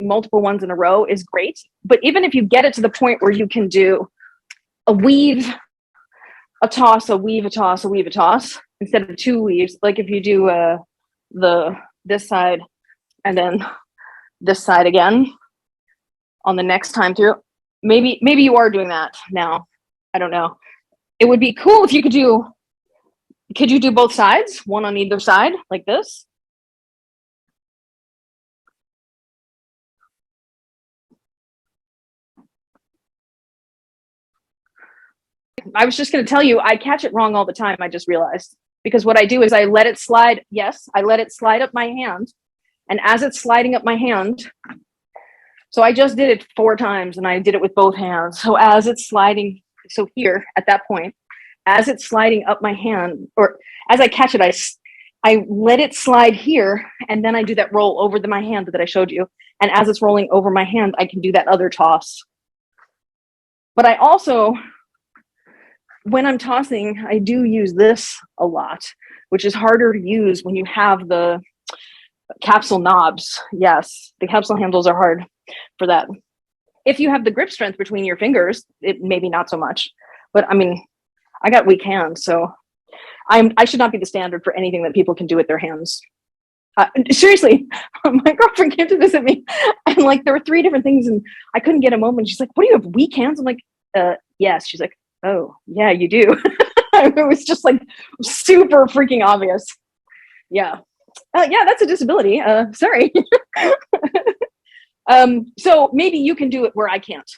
multiple ones in a row is great. But even if you get it to the point where you can do a weave, a toss, a weave, a toss, a weave, a toss, instead of 2 weaves, like if you do this side and then this side again on the next time through, maybe you are doing that now. I don't know. It would be cool if you could you do both sides, one on either side, like this? I was just going to tell you, I catch it wrong all the time, I just realized. Because what I do is I let it slide, I let it slide up my hand. And as it's sliding up my hand, so I just did it 4 times and I did it with both hands. So as it's sliding, so here at that point, as it's sliding up my hand, or as I catch it, I let it slide here, and then I do that roll over my hand that I showed you. And as it's rolling over my hand, I can do that other toss. But I also, when I'm tossing, I do use this a lot, which is harder to use when you have the capsule knobs. Yes, the capsule handles are hard for that. If you have the grip strength between your fingers, it maybe not so much. But I mean, I got weak hands, so I should not be the standard for anything that people can do with their hands. Seriously, my girlfriend came to visit me, and like there were 3 different things, and I couldn't get a moment. She's like, "What, do you have weak hands?" I'm like, "Yes." She's like, "Oh, yeah, you do." It was just like super freaking obvious. Yeah. Yeah, that's a disability. Sorry. So maybe you can do it where I can't.